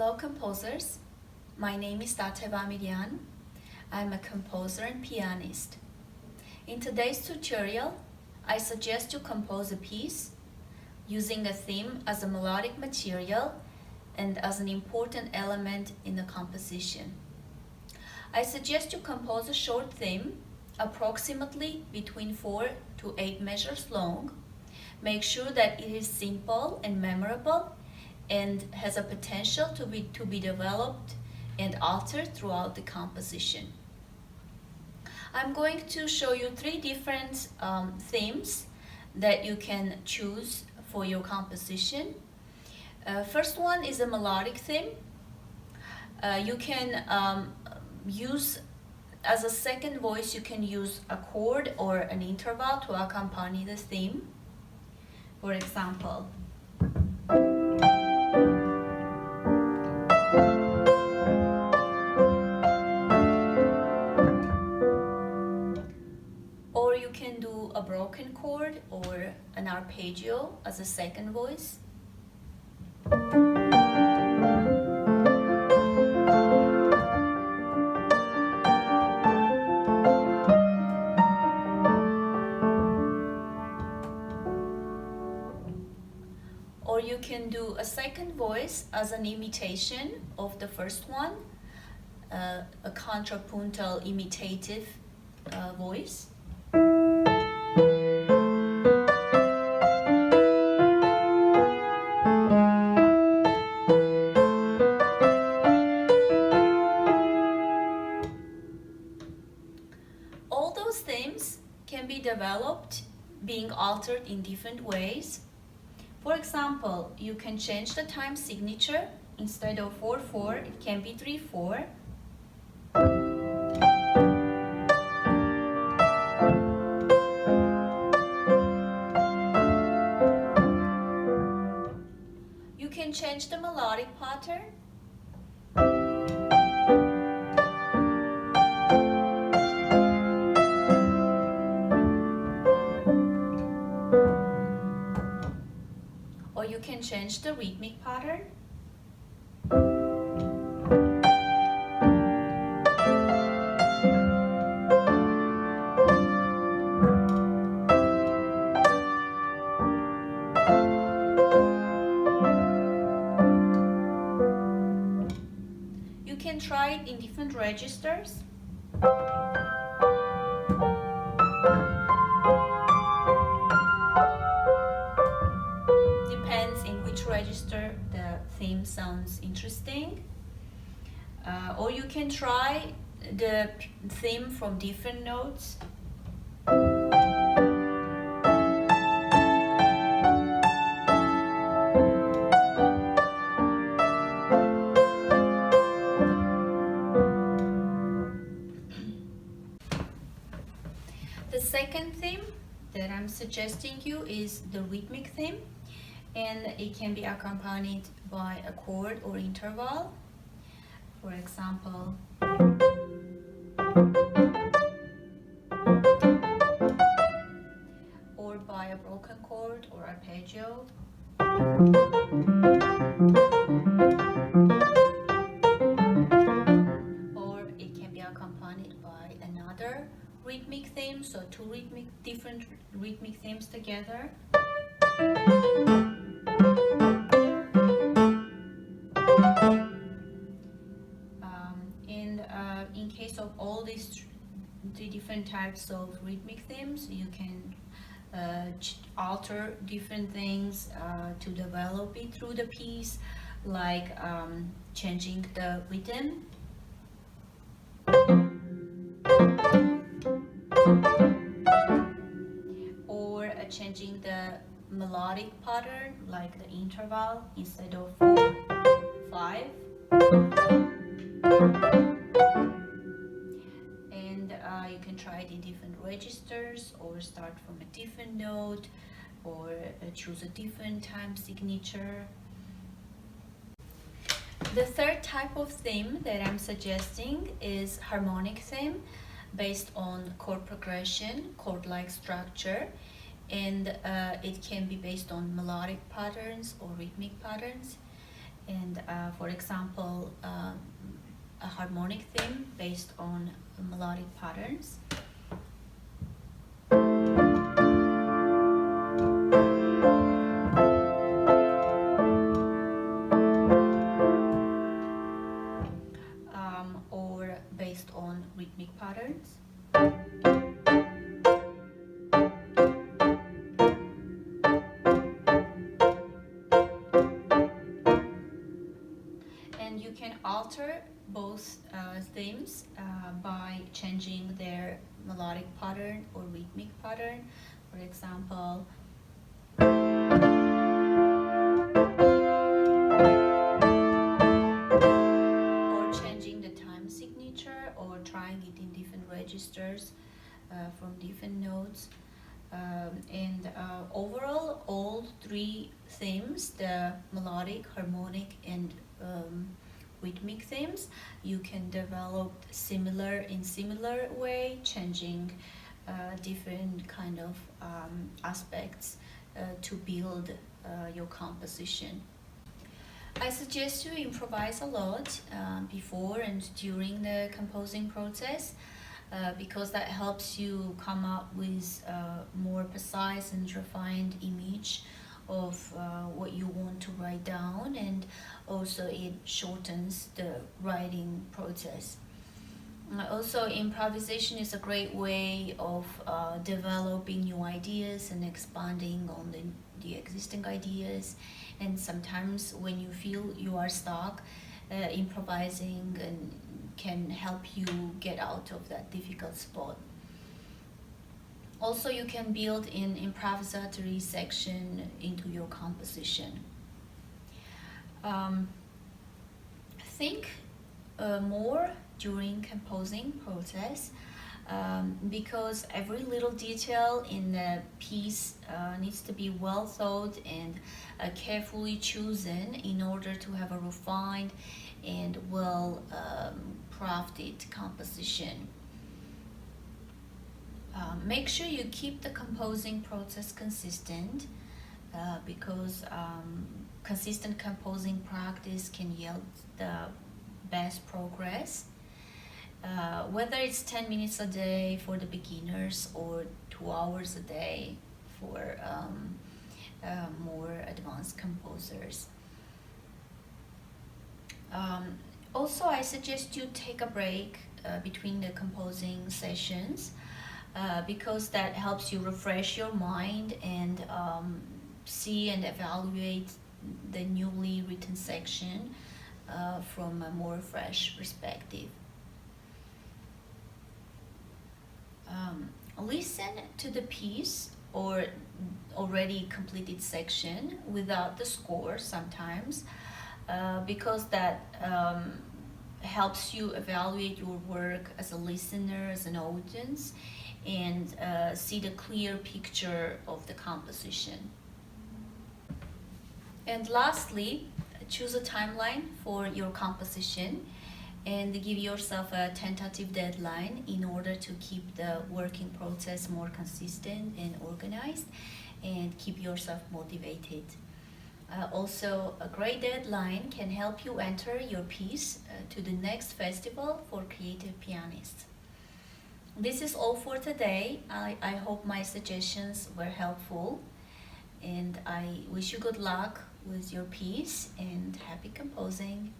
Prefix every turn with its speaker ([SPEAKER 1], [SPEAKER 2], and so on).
[SPEAKER 1] Hello composers, my name is Tatev Amiryan. I'm a composer and pianist. In today's tutorial, I suggest you compose a piece using a theme as a melodic material and as an important element in the composition. I suggest you compose a short theme, approximately between 4 to 8 measures long. Make sure that it is simple and memorable and has a potential to be developed and altered throughout the composition. I'm going to show you 3 different themes that you can choose for your composition. First one is a melodic theme. You can use, as a second voice, you can use a chord or an interval to accompany the theme. For example, or you can do a broken chord or an arpeggio as a second voice. Or you can do a second voice as an imitation of the first one, a contrapuntal imitative voice. All those themes can be developed, being altered in different ways. For example, you can change the time signature. Instead of 4/4, it can be 3/4. You can change the melodic pattern. Or you can change the rhythmic pattern. You can try it in different registers. Depends in which register the theme sounds interesting. Or you can try the theme from different notes. The second theme that I'm suggesting you is the rhythmic theme, and it can be accompanied by a chord or interval. For example, or by a broken chord or arpeggio. Or it can be accompanied by another rhythmic theme, so 2 different rhythmic themes together. In case of all these 3 different types of rhythmic themes, you can alter different things to develop it through the piece, like changing the rhythm, or changing the melodic pattern, like the interval. Instead of 4/5, and you can try it in different registers, or start from a different note, or choose a different time signature. The third type of theme that I'm suggesting is harmonic theme, based on chord progression, chord-like structure, and it can be based on melodic patterns or rhythmic patterns. And for example, a harmonic theme based on melodic patterns. Or based on rhythmic patterns. And you can alter both themes by changing their melodic pattern or rhythmic pattern. For example, or changing the time signature, or trying it in different registers from different notes. Overall, all three themes, the melodic, harmonic, and rhythmic themes, you can develop similar way, changing different kind of aspects to build your composition. I suggest you improvise a lot before and during the composing process. Because that helps you come up with a more precise and refined image of what you want to write down, and also it shortens the writing process. Also, improvisation is a great way of developing new ideas and expanding on the existing ideas. And sometimes when you feel you are stuck, improvising and can help you get out of that difficult spot. Also, you can build an improvisatory section into your composition. Think more during composing process, because every little detail in the piece needs to be well thought and carefully chosen in order to have a refined and well crafted composition. Make sure you keep the composing process consistent, because consistent composing practice can yield the best progress. Whether it's 10 minutes a day for the beginners or 2 hours a day for more advanced composers. Also, I suggest you take a break between the composing sessions, because that helps you refresh your mind and see and evaluate the newly written section from a more fresh perspective. Listen to the piece or already completed section without the score sometimes, because that helps you evaluate your work as a listener, as an audience, and see the clear picture of the composition. And lastly, choose a timeline for your composition and give yourself a tentative deadline in order to keep the working process more consistent and organized, and keep yourself motivated. Also, a great deadline can help you enter your piece to the next festival for creative pianists. This is all for today. I hope my suggestions were helpful, and I wish you good luck with your piece and happy composing.